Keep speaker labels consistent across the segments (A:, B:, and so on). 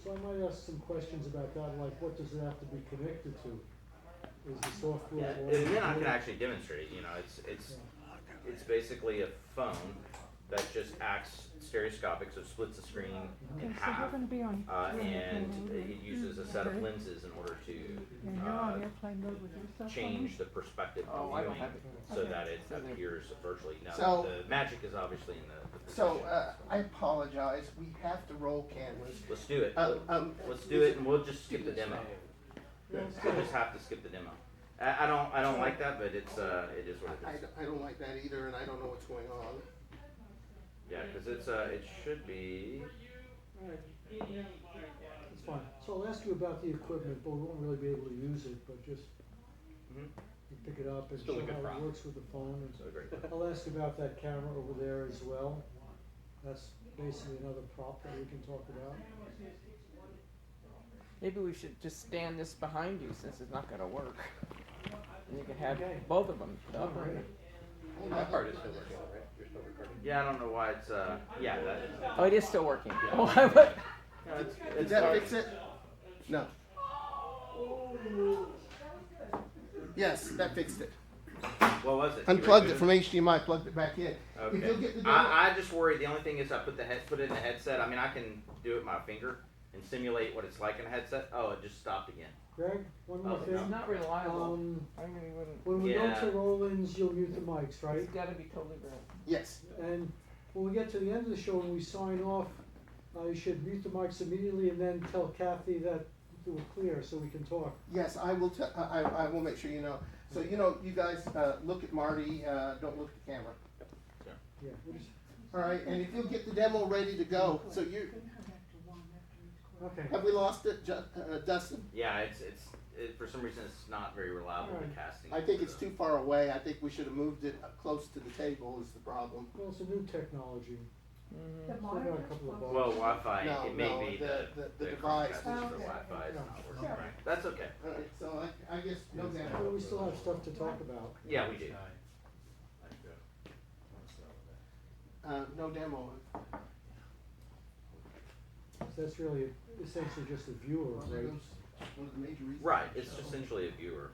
A: So I might ask some questions about that, like what does it have to be connected to? Is the software
B: Yeah,
A: already
B: and then I can
A: built?
B: actually demonstrate. You know,
A: Yeah.
B: it's basically a phone that just acts stereoscopic, so it splits the screen in
C: Okay, so you're
B: half,
C: gonna be on
B: and
C: airplane mode
B: it uses a set of lenses in order to
C: and you're on airplane mode with your cell phone?
B: change the perspective
D: Oh,
B: of
D: I don't
B: viewing
D: have it.
B: so
C: Okay.
B: that it
D: So there-
B: appears virtually. Now,
E: So-
B: the magic is obviously in the
E: So,
B: position.
E: I apologize, we have to roll cameras.
B: Let's do it. Let's do
E: is
B: it, and we'll just skip the demo. We'll just have to skip the demo. I don't like that, but it is what it is.
E: I don't like that either, and I don't know what's going on.
B: Yeah, because it should be.
A: It's fine. So I'll ask you about the equipment, but we won't really be able to use it, but just
B: Mhm.
A: you pick it up and
D: Still a
A: show
D: good
A: how
D: prop.
A: it works with the phone. And
B: So great.
A: I'll ask about that camera over there as well. That's basically another prop that we can talk about.
D: Maybe we should just stand this behind you since it's not gonna work. And you can have
A: Okay.
D: both of them.
A: All right.
F: That part is still working, right? You're still recording.
B: Yeah, I don't know why it's yeah that.
D: Oh, it is still working.
F: Yeah.
D: Oh, I would-
B: No,
E: Did that fix it? No. Yes, that fixed it.
B: What was it?
E: Unplugged it from HDMI, plugged it back in. If
B: Okay.
E: you'll get the demo,
B: I just worry. The only thing is I put it in the headset. I mean, I can do it with my finger and simulate what it's like in a headset. Oh, it just stopped again.
A: Greg, one more
B: Oh,
A: thing.
D: It's not reliable.
A: Um,
D: I really wouldn't.
A: when we
B: Yeah.
A: go to roll-ins, you'll mute the mics, right?
D: It's gotta be totally real.
E: yes.
A: And when we get to the end of the show and we sign off, you should mute the mics immediately and then tell Kathy that we're clear so we can talk.
E: Yes, I will. I will make sure you know. So you guys look at Marty. Don't look at the camera.
A: Yeah. We'll just,
E: All right. And if you'll get the demo ready to go. So you
A: okay.
E: have we lost it, Dustin?
B: Yeah, for some reason it's not very reliable in
A: Alright.
B: casting.
E: I think it's too far away. I think we should have moved it close to the table. Is the problem?
A: Well, it's a new technology.
D: Mhm.
A: Still got a couple of bugs.
B: Well, Wi-Fi.
E: No,
B: it may
E: no,
B: be
E: the device.
B: Chromecast for
C: Okay.
B: Wi-Fi is
A: Yeah.
B: not working right. That's okay.
E: All right. So I guess no
A: But
E: demo.
A: we still have stuff to talk about.
B: Yeah, we do.
E: No demo.
A: So that's really essentially just a viewer,
E: Well, there
A: right?
E: goes one of the major reasons.
B: Right. It's essentially a viewer.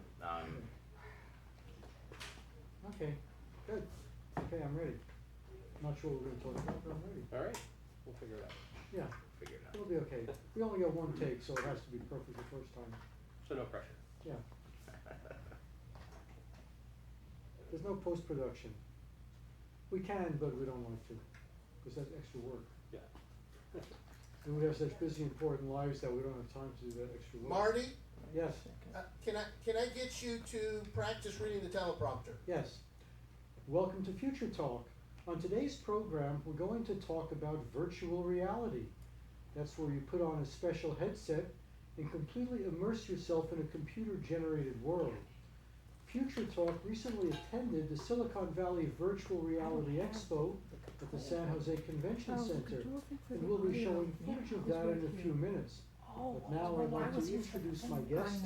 A: Okay, good. Okay, I'm ready. Not sure what we're gonna talk about, but I'm ready.
F: All right, we'll figure it out.
A: Yeah,
B: Figure it out.
A: it'll be okay. We only got one take, so it has to be perfect the first time.
F: So no pressure.
A: Yeah. There's no post-production. We can, but we don't like to, because that's extra work.
F: Yeah.
A: And we have such busy, important lives that we don't have time to do that extra work.
E: Marty,
A: Yes,
E: can I get you to practice reading the teleprompter?
A: yes. Welcome to Future Talk. On today's program, we're going to talk about virtual reality. That's where you put on a special headset and completely immerse yourself in a computer-generated world. Future Talk recently attended the Silicon Valley Virtual Reality Expo at the San Jose Convention Center, and we'll be showing footage of that in a few minutes. But now I'd like to introduce my guests.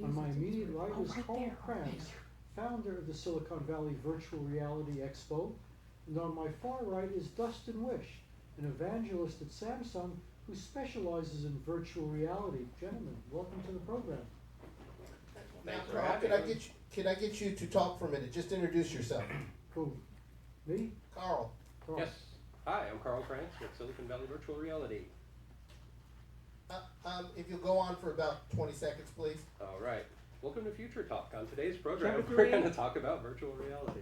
A: On my immediate right is Carl Kranz, founder of the Silicon Valley Virtual Reality Expo, and on my far right is Dustin Wish, an evangelist at Samsung who specializes in virtual reality. Gentlemen, welcome to the program.
F: Thanks
E: Now,
F: for
E: Carl,
F: having us.
E: can I get you to talk for a minute? Just introduce yourself.
A: Who? Me?
E: Carl.
A: Carl.
F: Yes. Hi, I'm Carl Krantz with Silicon Valley Virtual Reality.
E: If you'll go on for about 20 seconds, please.
F: All right. Welcome to Future Talk. On today's program,
D: Number
F: we're
D: 3.
F: going to talk about virtual reality.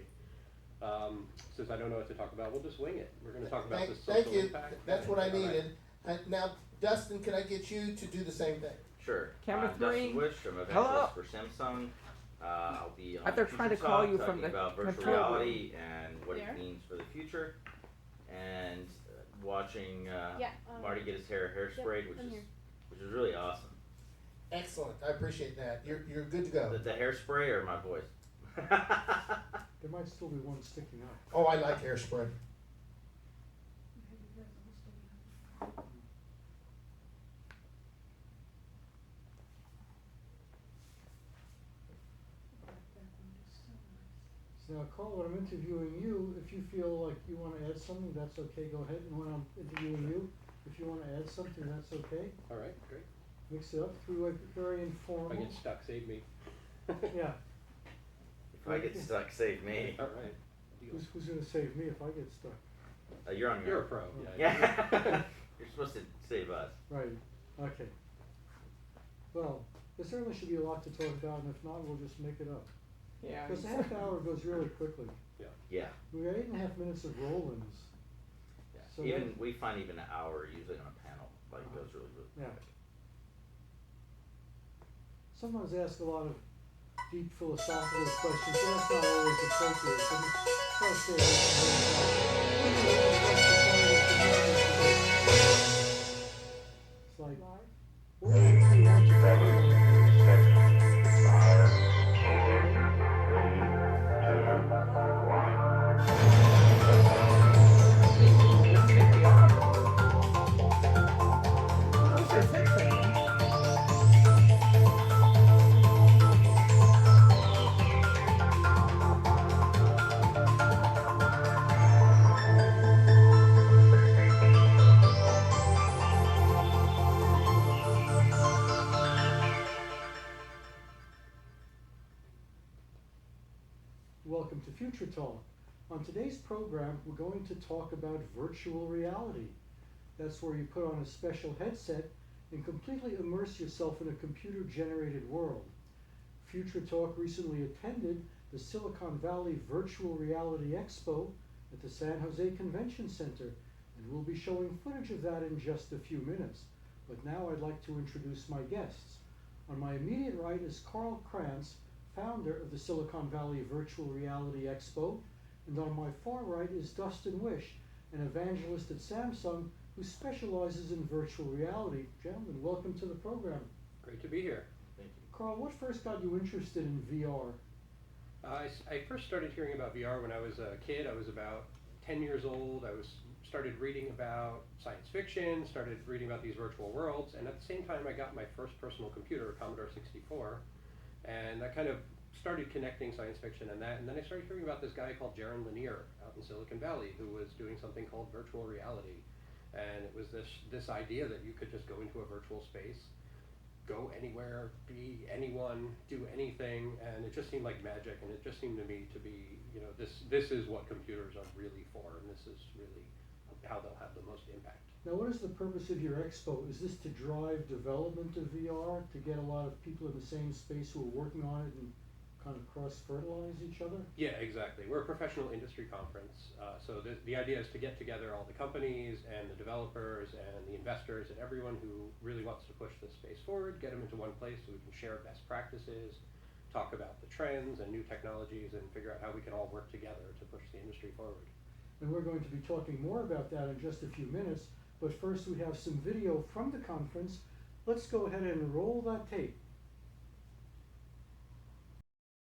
F: Since I don't know what to talk about, we'll just wing it. We're going to talk about the social
E: Thank you.
F: impact.
E: That's what I
F: All right.
E: needed. Now, Dustin, can I get you to do the same thing?
B: Sure.
D: Camera
B: I'm Dustin
D: 3.
B: Wish. I'm an
D: Hello.
B: evangelist for Samsung. I'll be on
D: I thought trying to
B: Future
D: call
B: Talk
D: you from
B: talking
D: the
B: about virtual
D: control room.
B: reality and what
G: There.
B: it means for the future, and watching
G: Yeah,
B: Marty get his hair sprayed,
G: I'm here.
B: which is really awesome.
E: Excellent. I appreciate that. You're good to go.
B: The hairspray or my voice?
A: There might still be one sticking up.
E: Oh, I like hairspray.
A: So now, Carl, when I'm interviewing you, if you feel like you want to add something, that's okay, go ahead. And when I'm interviewing you, If you wanna add something, that's okay.
F: All right, great.
A: Mix it up through a very
F: If
A: informal.
F: I get stuck, save me.
A: Yeah,
B: If I get stuck, save me.
F: All right. Deal.
A: who's gonna save me if I get stuck?
B: You're on
F: You're
B: your
F: a pro.
B: Yeah. You're supposed to save us.
A: Right, okay. Well, there certainly should be a lot to talk about, and if not, we'll just make it up.
D: Yeah.
A: Because a half hour goes really quickly.
B: Yeah.
A: We got 8.5 minutes of roll-ins.
B: Yeah.
A: So
B: Even
A: that-
B: we find even an hour usually on a panel like goes really
A: Yeah.
B: quick.
A: Sometimes they ask a lot of deep philosophical questions, but that's not always appropriate. So try to stay away from it. It's like, what do you want to talk about? Welcome to Future Talk. On today's program, we're going to talk about virtual reality. That's where you put on a special headset and completely immerse yourself in a computer-generated world. Future Talk recently attended the Silicon Valley Virtual Reality Expo at the San Jose Convention Center, and we'll be showing footage of that in just a few minutes. But now I'd like to introduce my guests. On my immediate right is Carl Krantz, founder of the Silicon Valley Virtual Reality Expo, and on my far right is Dustin Wish, an evangelist at Samsung who specializes in virtual reality. Gentlemen, welcome to the program.
F: Great to be here.
B: Thank you.
A: Carl, what first got you interested in VR?
F: I first started hearing about VR when I was a kid. I was about 10 years old. I started reading about science fiction, started reading about these virtual worlds, and at the same time I got my first personal computer, a Commodore 64, and that kind of started connecting science fiction and that, and then I started hearing about this guy called Jaron Lanier out in Silicon Valley who was doing something called virtual reality, and it was this idea that you could just go into a virtual space, go anywhere, be anyone, do anything, and it just seemed like magic, and it just seemed to me to be, you know, this is what computers are really for, and this is really how they'll have the most impact.
A: Now, what is the purpose of your expo? Is this to drive development of VR, to get a lot of people in the same space who are working on it and kind of cross-fertilize each other?
F: Yeah, exactly. We're a professional industry conference, so the idea is to get together all the companies and the developers and the investors and everyone who really wants to push this space forward, get them into one place so we can share best practices, talk about the trends and new technologies, and figure out how we can all work together to push the industry forward.
A: And we're going to be talking more about that in just a few minutes, but first we have some video from the conference. Let's go ahead and roll that tape.